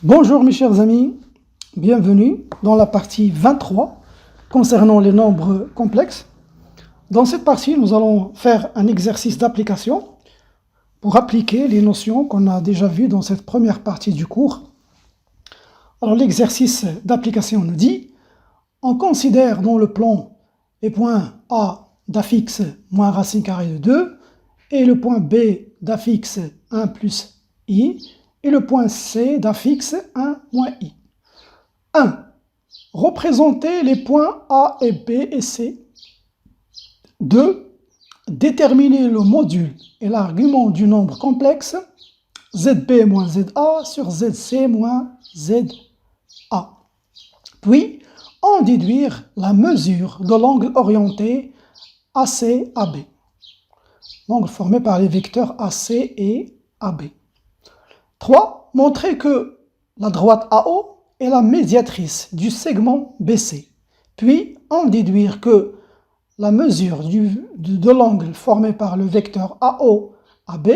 Bonjour mes chers amis, bienvenue dans la partie 23 concernant les nombres complexes. Dans cette partie, nous allons faire un exercice d'application pour appliquer les notions qu'on a déjà vues dans cette première partie du cours. Alors l'exercice d'application nous dit, on considère dans le plan les points A d'affixe moins racine carrée de 2 et le point B d'affixe 1 plus i et le point C d'affixe 1 moins i. 1. Représenter les points A et B et C. 2. Déterminer le module et l'argument du nombre complexe ZB moins ZA sur ZC moins ZA. Puis, en déduire la mesure de l'angle orienté AC-AB. L'angle formé par les vecteurs AC et AB. 3. Montrer que la droite AO est la médiatrice du segment BC. Puis, en déduire que la mesure de l'angle formé par le vecteur AO-AB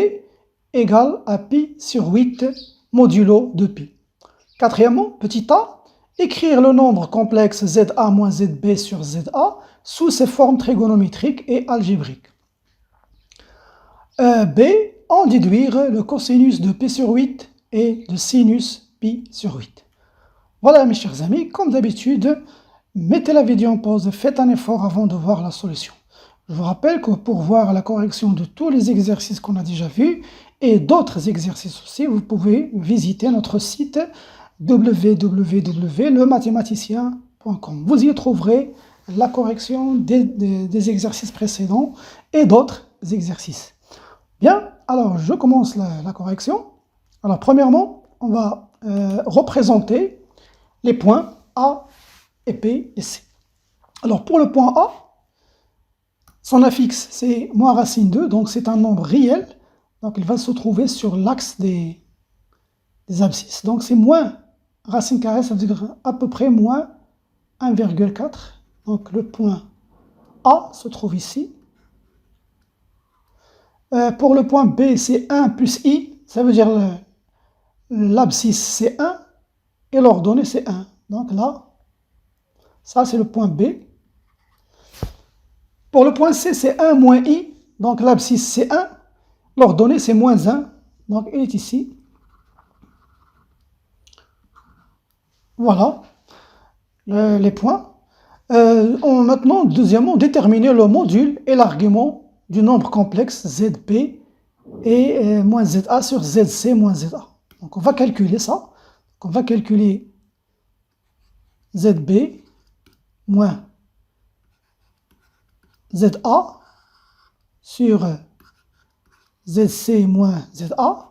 égale à pi sur 8 modulo de pi. Quatrièmement, petit a, écrire le nombre complexe ZA moins ZB sur ZA sous ses formes trigonométriques et algébriques. B, en déduire le cosinus de pi sur 8 et de sinus pi sur 8. Voilà mes chers amis, comme d'habitude, mettez la vidéo en pause et faites un effort avant de voir la solution. Je vous rappelle que pour voir la correction de tous les exercices qu'on a déjà vus et d'autres exercices aussi, vous pouvez visiter notre site www.lemathématicien.com. Vous y trouverez la correction des exercices précédents et d'autres exercices. Bien, alors je commence la correction. Alors premièrement, on va représenter les points A et B et C. Alors pour le point A, son affixe c'est moins racine 2, donc c'est un nombre réel, donc il va se trouver sur l'axe des abscisses. Donc c'est moins racine carrée, ça veut dire à peu près moins 1,4. Donc le point A se trouve ici. Pour le point B, c'est 1 plus i, ça veut dire l'abscisse c'est 1 et l'ordonnée c'est 1. Donc là, ça c'est le point B. Pour le point C, c'est 1 moins i, donc l'abscisse c'est 1, l'ordonnée c'est moins 1, donc il est ici. Voilà les points. Maintenant, deuxièmement, déterminer le module et l'argument du nombre complexe ZB et moins ZA sur ZC moins ZA. Donc on va calculer ça. Donc, on va calculer ZB moins ZA sur ZC moins ZA.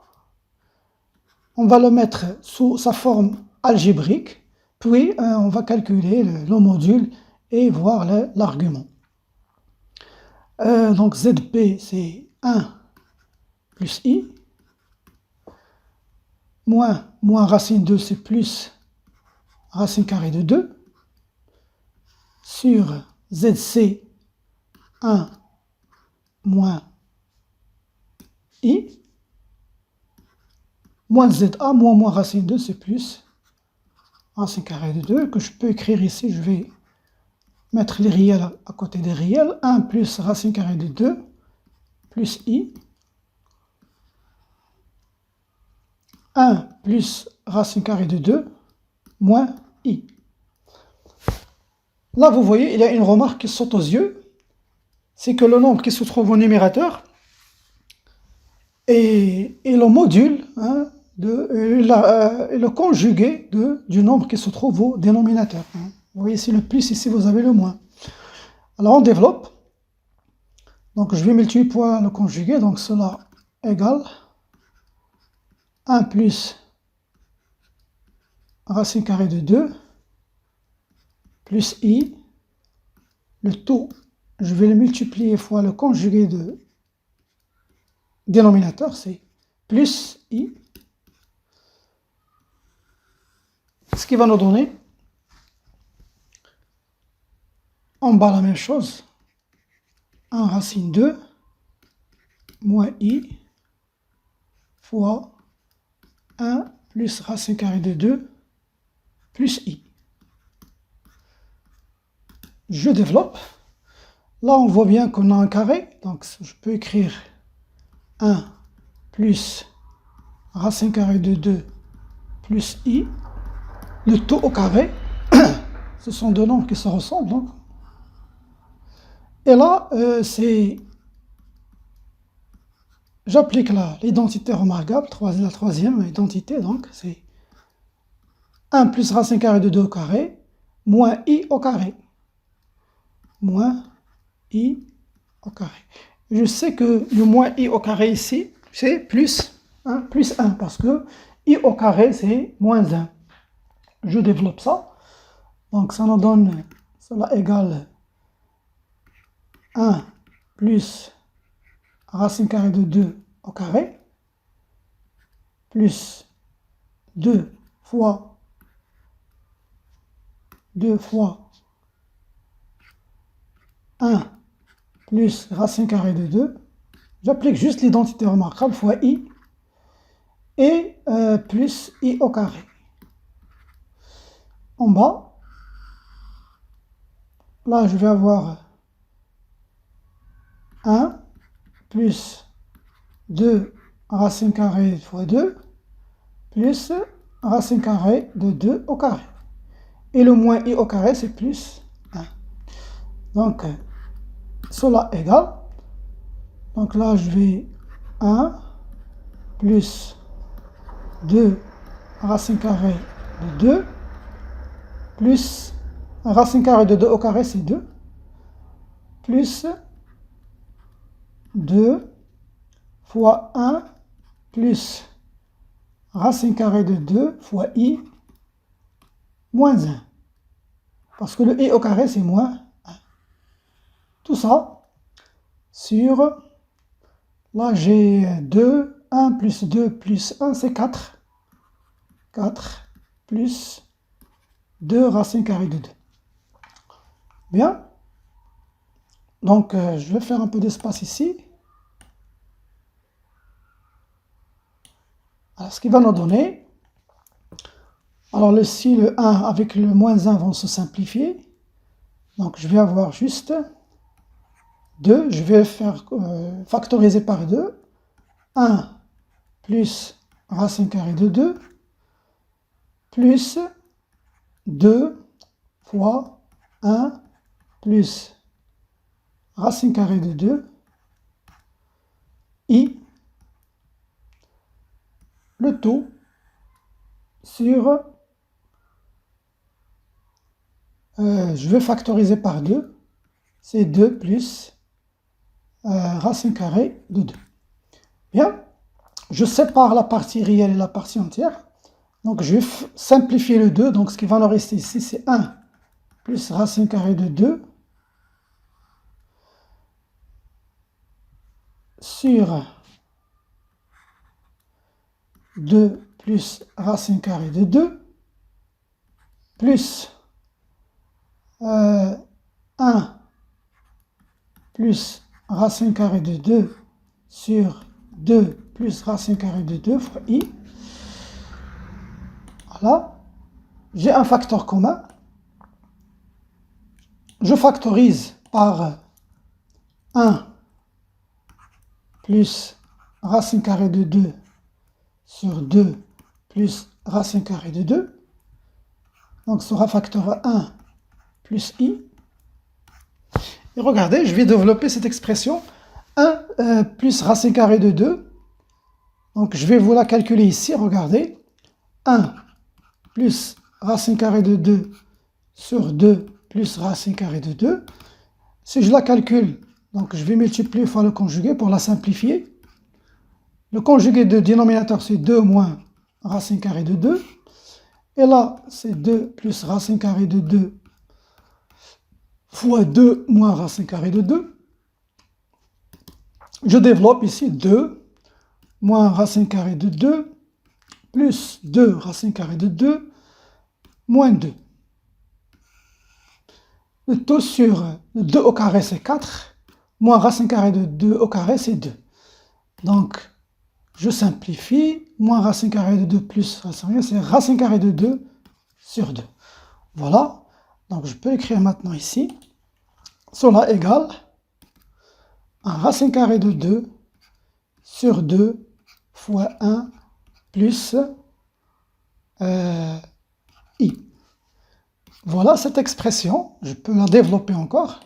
On va le mettre sous sa forme algébrique, puis on va calculer le module et voir l'argument. Donc ZB c'est 1 plus i, moins racine 2 c'est plus racine carrée de 2, sur ZC 1 moins i, moins ZA, moins racine 2, c'est plus racine carrée de 2, que je peux écrire ici, je vais mettre les réels à côté des réels, 1 plus racine carrée de 2, plus i, 1 plus racine carrée de 2, moins i. Là, vous voyez, il y a une remarque qui saute aux yeux, c'est que le nombre qui se trouve au numérateur est le module, hein, le conjugué du nombre qui se trouve au dénominateur. Hein. Vous voyez ici le plus, ici vous avez le moins. Alors on développe. Donc je vais multiplier par le conjugué, donc cela égale 1 plus racine carrée de 2 plus i, le tout, je vais le multiplier fois le conjugué de dénominateur, c'est plus i, ce qui va nous donner en bas la même chose, 1 racine 2 moins i fois 1 plus racine carrée de 2 plus i. Je développe. Là, on voit bien qu'on a un carré, donc je peux écrire 1 plus racine carrée de 2 plus i. Le tout au carré, ce sont deux nombres qui se ressemblent. Donc. Et là, j'applique l'identité remarquable, la troisième identité, donc c'est 1 plus racine carrée de 2 au carré, moins i au carré. Moins i au carré. Je sais que le moins i au carré ici, c'est plus 1, parce que i au carré, c'est moins 1. Je développe ça. Donc ça nous donne, cela égale 1 plus racine carrée de 2 au carré, plus 2 fois 1 plus racine carrée de 2, j'applique juste l'identité remarquable fois i, et plus i au carré. En bas, là je vais avoir 1 plus 2 racine carrée fois 2 plus racine carrée de 2 au carré. Et le moins i au carré, c'est plus 1. Donc, cela égale. Donc là, je vais 1 plus 2 racine carrée de 2 plus racine carrée de 2 au carré, c'est 2, plus 2 fois 1 plus racine carrée de 2 fois i moins 1. Parce que le i au carré, c'est moins 1. Tout ça sur, là j'ai 2, 1 plus 2 plus 1, c'est 4. 4 plus 2 racine carrée de 2. Bien. Donc, je vais faire un peu d'espace ici. Alors, ce qui va nous donner, alors le 1 avec le moins 1 vont se simplifier. Donc, je vais avoir juste 2, je vais faire factoriser par 2. 1 plus racine carrée de 2 plus 2 fois 1 plus racine carrée de 2 i, le tout sur, je vais factoriser par 2, c'est 2 plus racine carrée de 2. Bien, je sépare la partie réelle et la partie entière. Donc je vais simplifier le 2, donc ce qui va nous rester ici, c'est 1 plus racine carrée de 2 sur 2 plus racine carrée de 2 plus 1 plus racine carrée de 2 sur 2 plus racine carrée de 2 fois i. Voilà, j'ai un facteur commun. Je factorise par 1 plus racine carrée de 2 sur 2 plus racine carrée de 2. Donc, ce sera facteur 1 plus i. Et regardez, je vais développer cette expression 1 plus racine carrée de 2. Donc, je vais vous la calculer ici, regardez. 1 plus racine carrée de 2 sur 2 plus racine carrée de 2. Si je la calcule, donc je vais multiplier fois le conjugué pour la simplifier. Le conjugué de dénominateur, c'est 2 moins racine carrée de 2. Et là, c'est 2 plus racine carrée de 2 fois 2 moins racine carrée de 2. Je développe ici 2 moins racine carrée de 2 plus 2 racine carrée de 2 moins 2. Le tout sur le 2 au carré, c'est 4, moins racine carrée de 2 au carré, c'est 2. Donc, je simplifie, moins racine carrée de 2 plus racine carrée, c'est racine carrée de 2 sur 2. Voilà. Donc je peux écrire maintenant ici. Cela égale un racine carrée de 2 sur 2 fois 1 plus i. Voilà cette expression. Je peux la développer encore.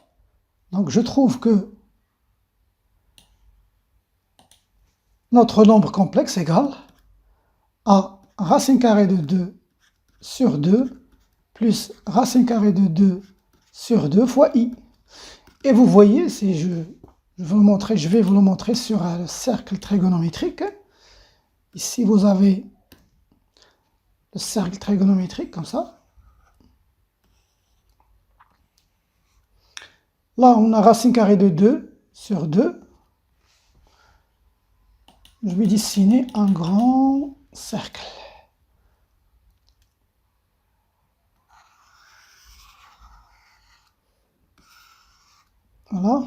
Donc je trouve que notre nombre complexe égale à racine carrée de 2 sur 2 plus racine carrée de 2 sur 2 fois i. Et vous voyez, si je vais vous le montrer sur le cercle trigonométrique. Ici, vous avez le cercle trigonométrique, comme ça. Là, on a racine carrée de 2 sur 2. Je vais dessiner un grand cercle. Voilà.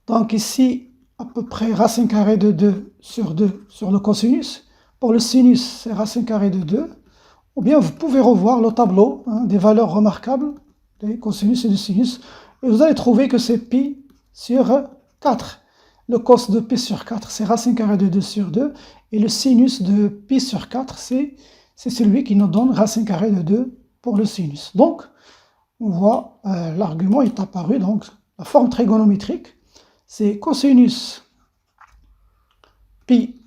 Donc ici, à peu près racine carrée de 2 sur le cosinus. Pour le sinus, c'est racine carrée de 2. Ou bien vous pouvez revoir le tableau des valeurs remarquables des cosinus et du sinus. Et vous allez trouver que c'est pi sur 4. Le cos de pi sur 4, c'est racine carrée de 2 sur 2. Et le sinus de pi sur 4, c'est celui qui nous donne racine carrée de 2 pour le sinus. Donc, on voit, l'argument est apparu. Donc, la forme trigonométrique, c'est cosinus pi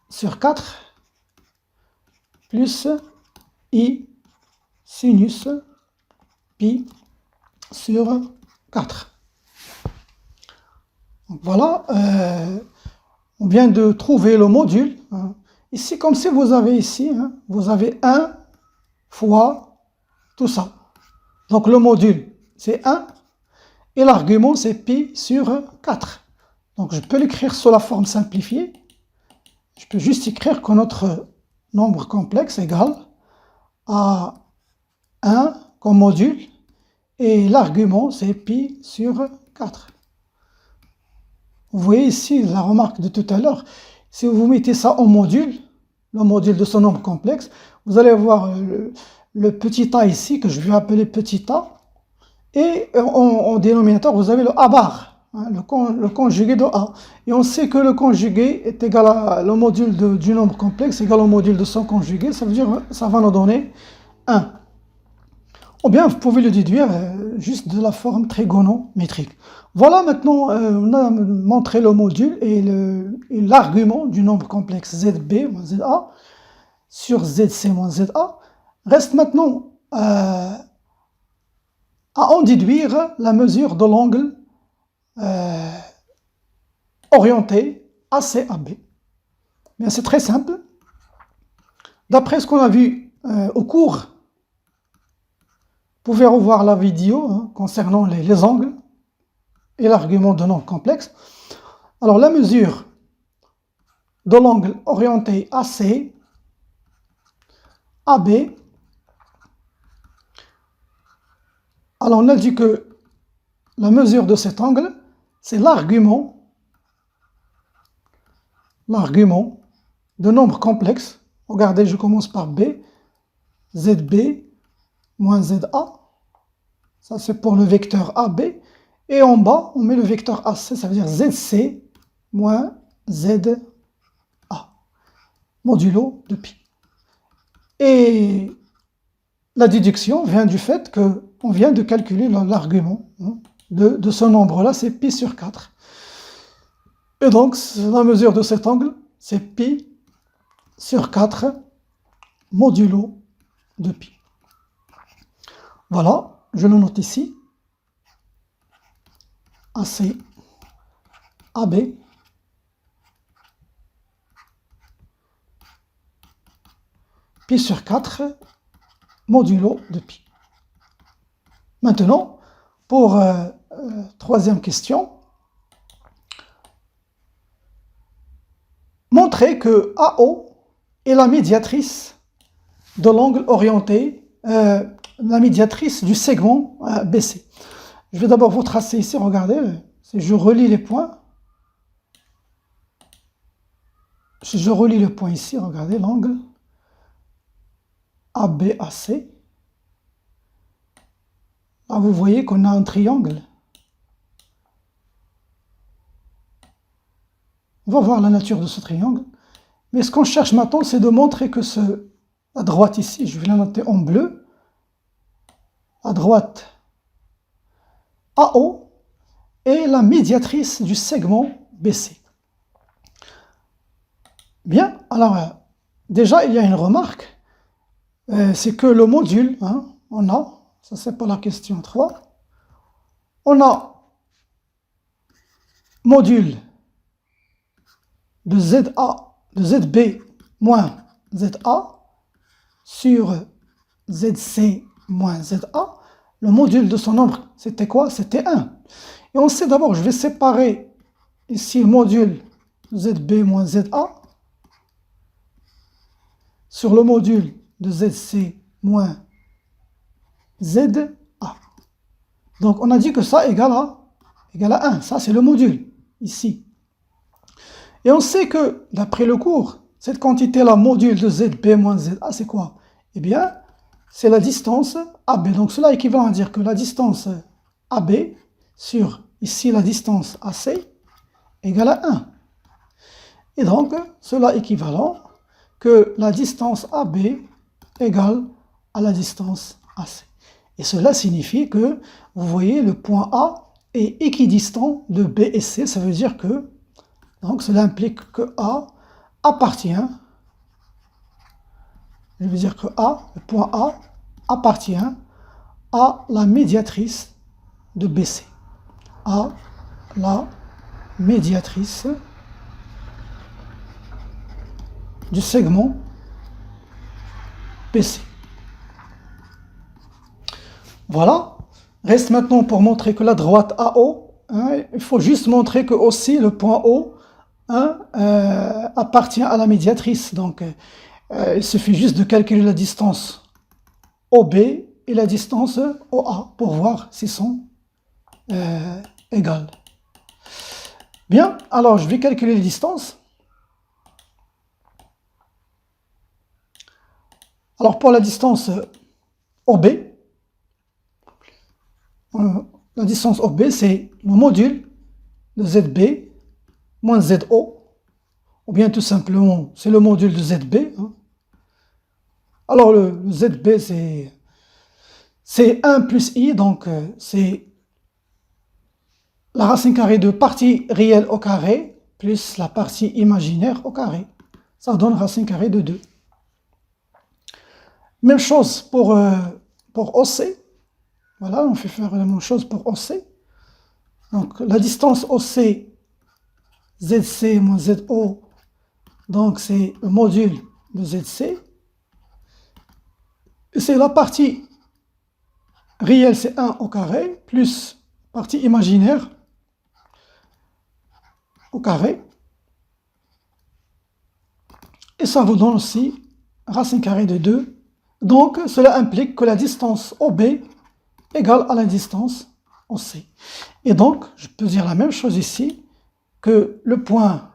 sur 4 plus i sinus pi sur 4. Donc voilà, on vient de trouver le module. Ici, comme si vous avez ici, vous avez 1 fois tout ça. Donc le module, c'est 1, et l'argument, c'est pi sur 4. Donc je peux l'écrire sous la forme simplifiée. Je peux juste écrire que notre nombre complexe égale à 1 comme module, et l'argument, c'est pi sur 4. Vous voyez ici la remarque de tout à l'heure. Si vous mettez ça en module, le module de ce nombre complexe, vous allez voir le petit a ici, que je vais appeler petit a, et en dénominateur, vous avez le a bar, le conjugué de a. Et on sait que le conjugué est égal à le module du nombre complexe, égal au module de son conjugué, ça veut dire que ça va nous donner 1. Ou bien vous pouvez le déduire juste de la forme trigonométrique. Voilà, maintenant on a montré le module et l'argument du nombre complexe ZB moins ZA sur ZC moins ZA. Reste maintenant à en déduire la mesure de l'angle orienté ACAB. Bien, c'est très simple. D'après ce qu'on a vu au cours, vous pouvez revoir la vidéo concernant les angles et l'argument de nombre complexe. Alors, la mesure de l'angle orienté AC, AB, alors on a dit que la mesure de cet angle, c'est l'argument de nombre complexe. Regardez, je commence par B, ZB moins ZA. Ça, c'est pour le vecteur AB. Et en bas, on met le vecteur AC, ça veut dire ZC moins ZA, modulo de pi. Et la déduction vient du fait qu'on vient de calculer l'argument de ce nombre-là, c'est pi sur 4. Et donc, la mesure de cet angle, c'est pi sur 4 modulo de pi. Voilà, je le note ici. AC, AB, pi sur 4 modulo de pi. Maintenant, pour troisième question, montrer que AO est la médiatrice de l'angle orienté, la médiatrice du segment BC. Je vais d'abord vous tracer ici, regardez, je relis les points. si je relie le point ici, regardez l'angle ABAC. Là, vous voyez qu'on a un triangle. On va voir la nature de ce triangle. Mais ce qu'on cherche maintenant, c'est de montrer que la droite ici, je vais la noter en bleu, la droite AO est la médiatrice du segment BC. Bien, alors déjà il y a une remarque, c'est que le module, on a, ça c'est pour la question 3, on a module de ZB moins ZA sur ZC moins ZA. Le module de son nombre, c'était quoi? C'était 1. Et on sait d'abord, je vais séparer ici le module ZB moins ZA sur le module de ZC moins ZA. Donc on a dit que ça égale à 1. Ça c'est le module, ici. Et on sait que, d'après le cours, cette quantité-là, module de ZB moins ZA, c'est quoi? Eh bien, c'est la distance AB. Donc cela équivaut à dire que la distance AB sur, ici, la distance AC égale à 1. Et donc, cela équivalent que la distance AB égale à la distance AC. Et cela signifie que, vous voyez, le point A est équidistant de B et C. Ça veut dire que, donc cela implique que A appartient, je veux dire que le point A appartient à la médiatrice de BC. À la médiatrice du segment BC. Voilà. Reste maintenant pour montrer que la droite AO, il faut juste montrer que aussi le point O appartient à la médiatrice. Donc, il suffit juste de calculer la distance OB et la distance OA pour voir s'ils sont égales. Bien, alors je vais calculer les distances. Alors pour la distance OB, la distance OB, c'est le module de ZB moins ZO, ou bien tout simplement, c'est le module de ZB. Alors le ZB, c'est 1 plus I, donc c'est la racine carrée de partie réelle au carré, plus la partie imaginaire au carré. Ça donne racine carrée de 2. Même chose pour OC. Voilà, on fait faire la même chose pour OC. Donc la distance OC, ZC moins ZO, donc c'est le module de ZC. C'est la partie réelle, c'est 1 au carré, plus partie imaginaire au carré. Et ça vous donne aussi racine carrée de 2. Donc cela implique que la distance OB égale à la distance OC. Et donc, je peux dire la même chose ici, que le point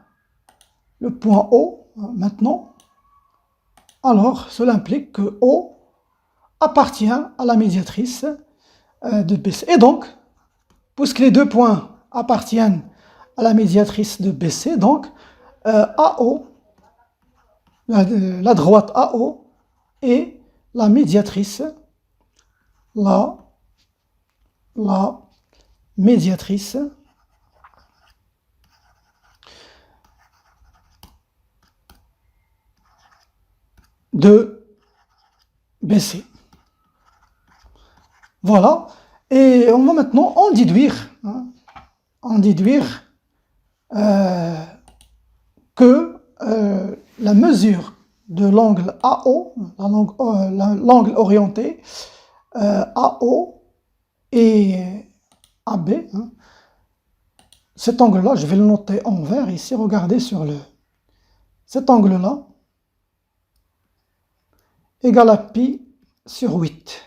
O, maintenant, alors cela implique que O appartient à la médiatrice de BC. Et donc, puisque les deux points appartiennent à la médiatrice de BC, donc AO, la droite AO est la médiatrice, la médiatrice de BC. Voilà. Et on va maintenant en déduire, que la mesure de l'angle AO, l'angle orienté AO et AB, cet angle-là, je vais le noter en vert ici, regardez sur cet angle-là, égale à pi sur 8.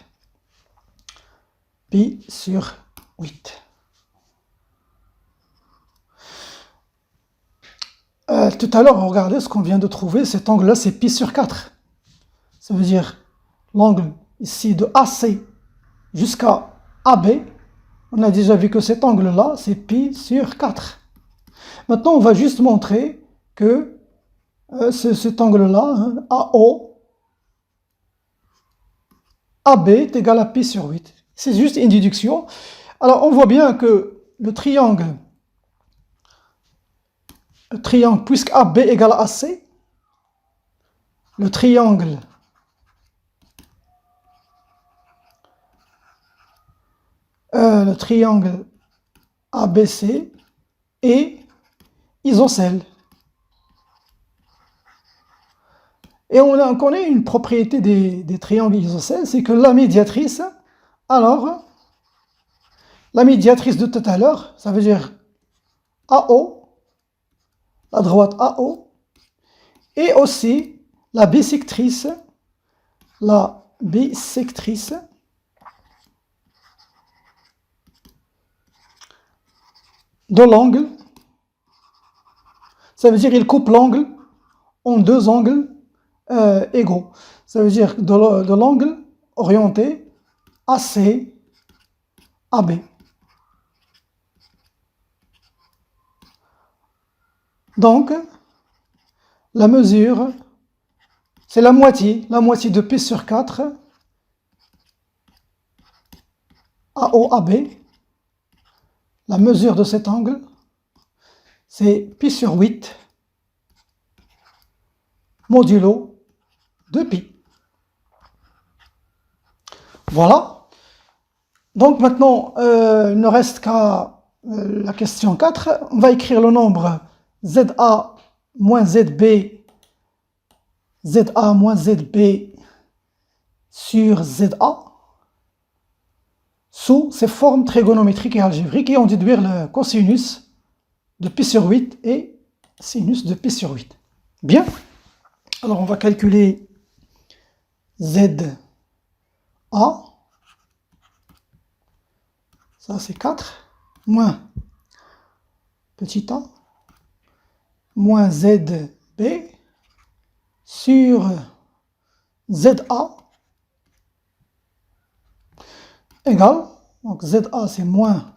Pi sur 8. Tout à l'heure, regardez ce qu'on vient de trouver, cet angle-là, c'est pi sur 4. Ça veut dire l'angle ici de AC jusqu'à AB. On a déjà vu que cet angle-là, c'est pi sur 4. Maintenant, on va juste montrer que cet angle-là, hein, AO, AB est égal à pi sur 8. C'est juste une déduction. Alors, on voit bien que le triangle, puisque AB égale à AC, le triangle ABC est isocèle. Et on connaît une propriété des triangles isocèles, c'est que la médiatrice, alors, la médiatrice de tout à l'heure, ça veut dire AO, la droite AO, et aussi la bisectrice de l'angle, ça veut dire il coupe l'angle en deux angles égaux. Ça veut dire de l'angle orienté AC AB. Donc, la mesure, c'est la moitié de pi sur 4 AOAB. La mesure de cet angle, c'est pi sur 8 modulo de pi. Voilà. Donc maintenant, il ne reste qu'à la question 4. On va écrire le nombre ZA moins ZB, ZA moins ZB sur ZA sous ces formes trigonométriques et algébriques et on déduire le cosinus de pi sur 8 et sinus de pi sur 8. Bien. Alors on va calculer ZA. Ça c'est 4 moins petit a moins ZB sur ZA égale, donc ZA c'est moins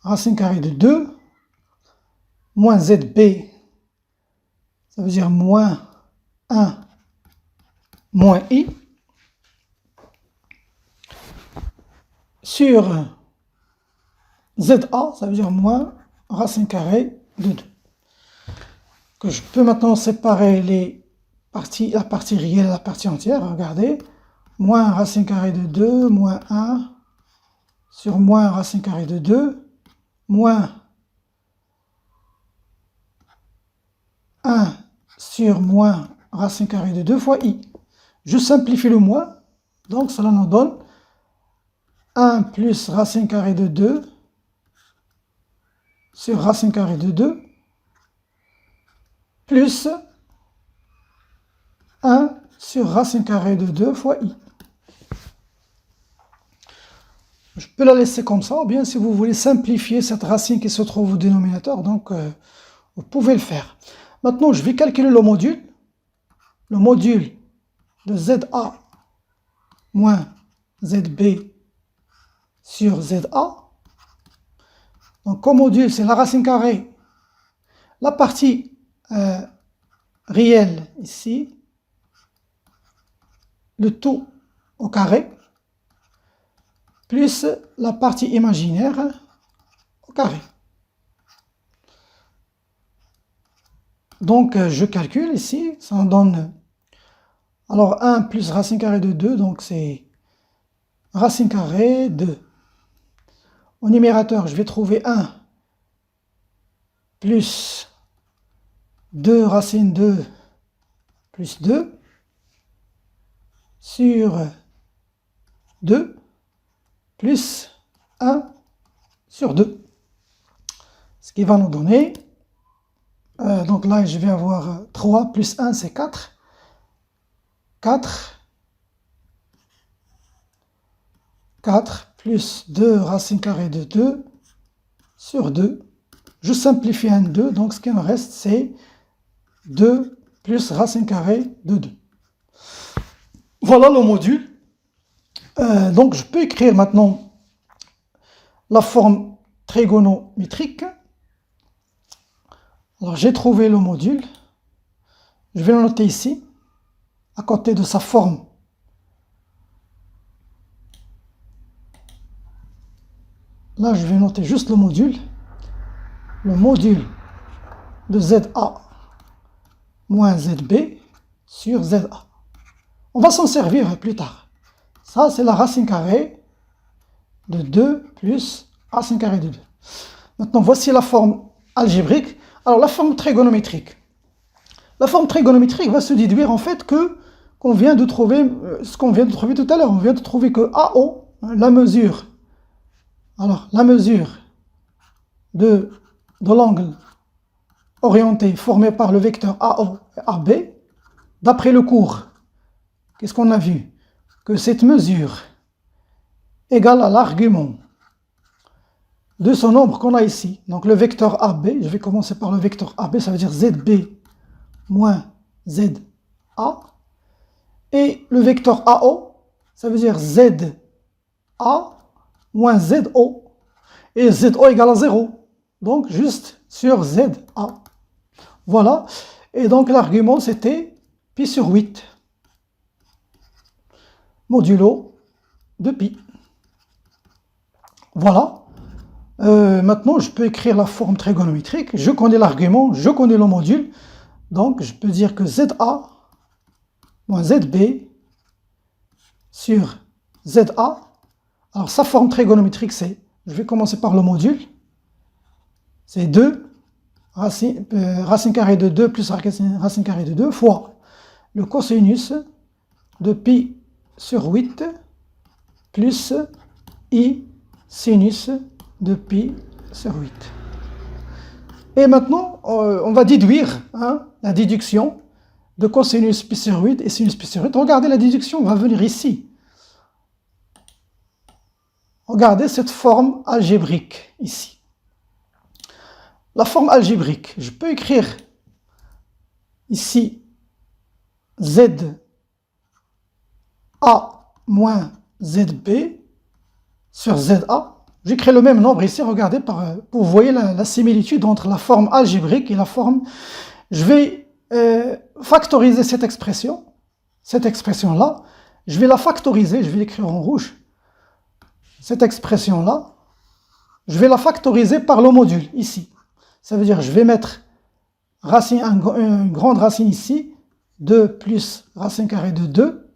racine carrée de 2 moins ZB, ça veut dire moins 1 moins I sur ZA, ça veut dire moins racine carrée de 2. Que je peux maintenant séparer les parties, la partie réelle et la partie entière. Regardez, moins racine carrée de 2, moins 1 sur moins racine carrée de 2, moins 1 sur moins racine carrée de 2 fois I. Je simplifie le moins, donc cela nous donne 1 plus racine carrée de 2 sur racine carrée de 2 plus 1 sur racine carrée de 2 fois I. Je peux la laisser comme ça, ou bien si vous voulez simplifier cette racine qui se trouve au dénominateur, donc vous pouvez le faire. Maintenant, je vais calculer le module de ZA moins ZB sur ZA. Donc, comme module, c'est la racine carrée, la partie réelle ici, le tout au carré, plus la partie imaginaire au carré. Donc, je calcule ici, ça me donne, alors 1 plus racine carrée de 2, donc c'est racine carrée de, au numérateur, je vais trouver 1 plus 2 racine 2 plus 2 sur 2 plus 1 sur 2. Ce qui va nous donner, donc là je vais avoir 3 plus 1 c'est 4. 4 plus 2 racine carrée de 2 sur 2. je simplifie un 2, donc ce qui me reste, c'est 2 plus racine carrée de 2. Voilà le module. Donc je peux écrire maintenant la forme trigonométrique. Alors j'ai trouvé le module. Je vais le noter ici, à côté de sa forme. Là, je vais noter juste le module. Le module de ZA moins ZB sur ZA. On va s'en servir plus tard. Ça, c'est la racine carrée de 2 plus racine carrée de 2. Maintenant, voici la forme algébrique. Alors, la forme trigonométrique. La forme trigonométrique va se déduire en fait qu'on vient de trouver ce qu'on vient de trouver tout à l'heure. On vient de trouver que AO, la mesure, alors la mesure de l'angle orienté formé par le vecteur AO et AB, d'après le cours, qu'est-ce qu'on a vu? Que cette mesure égale à l'argument de ce nombre qu'on a ici. Donc le vecteur AB, je vais commencer par le vecteur AB, ça veut dire ZB moins ZA. Et le vecteur AO, ça veut dire ZA moins ZO. Et ZO égale à 0. Donc juste sur ZA. Voilà. Et donc l'argument c'était pi sur 8. Modulo de pi. Voilà. Maintenant, je peux écrire la forme trigonométrique. Je connais l'argument, je connais le module. Donc, je peux dire que ZA moins ZB sur ZA. Alors, sa forme trigonométrique, c'est, je vais commencer par le module. C'est 2 racine carrée de 2 plus racine carrée de 2 fois le cosinus de pi sur 8 plus i sinus de pi sur 8. Et maintenant, on va déduire la déduction de cosinus pi sur 8 et sinus pi sur 8. Regardez, la déduction va venir ici. Regardez cette forme algébrique ici. La forme algébrique, je peux écrire ici ZA moins ZB sur ZA. J'écris le même nombre ici, regardez, pour vous voyez la similitude entre la forme algébrique et la forme. Je vais factoriser cette expression-là. Je vais la factoriser, je vais l'écrire en rouge. Cette expression-là, je vais la factoriser par le module, ici. Ça veut dire, je vais mettre une grande racine ici, 2 plus racine carrée de 2,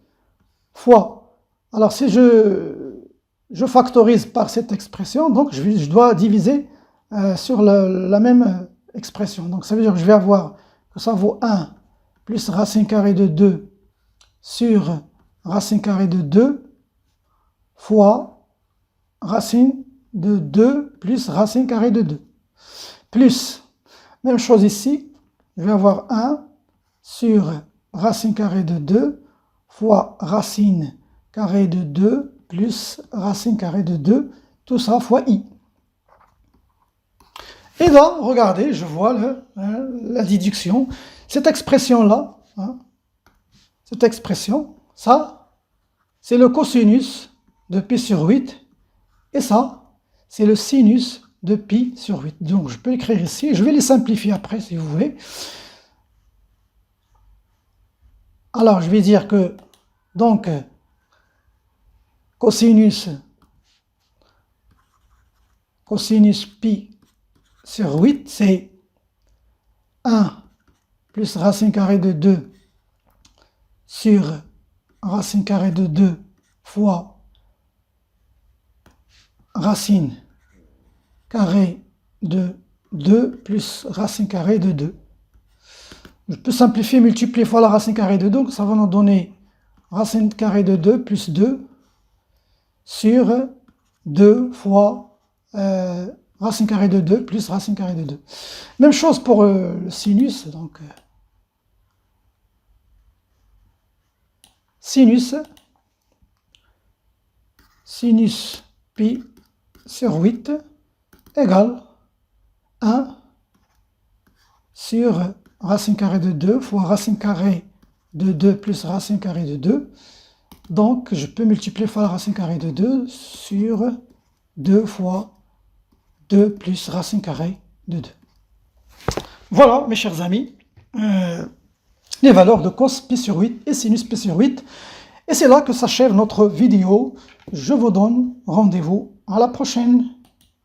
fois. Alors, si je factorise par cette expression, donc je dois diviser sur la même expression. Donc ça veut dire que je vais avoir que ça vaut 1 plus racine carrée de 2 sur racine carrée de 2 fois racine de 2 plus racine carrée de 2. Plus, même chose ici, je vais avoir 1 sur racine carrée de 2 fois racine carrée de 2 plus racine carrée de 2, tout ça fois i. Et là, regardez, je vois la déduction. Cette expression-là, cette expression, ça, c'est le cosinus de pi sur 8, et ça, c'est le sinus de pi sur 8. Donc, je peux écrire ici, je vais les simplifier après, si vous voulez. Alors, je vais dire que, donc, cosinus pi sur 8, c'est 1 plus racine carrée de 2 sur racine carrée de 2 fois racine carrée de 2 plus racine carrée de 2. Je peux simplifier, multiplier fois la racine carrée de 2, donc ça va nous donner racine carrée de 2 plus 2 sur 2 fois racine carrée de 2 plus racine carrée de 2. Même chose pour le sinus, donc sinus pi sur 8 égale 1 sur racine carrée de 2 fois racine carrée de 2 plus racine carrée de 2. Donc, je peux multiplier fois la racine carrée de 2 sur 2 fois 2 plus racine carrée de 2. Voilà, mes chers amis, les valeurs de cos pi sur 8 et sinus pi sur 8. Et c'est là que s'achève notre vidéo. Je vous donne rendez-vous à la prochaine.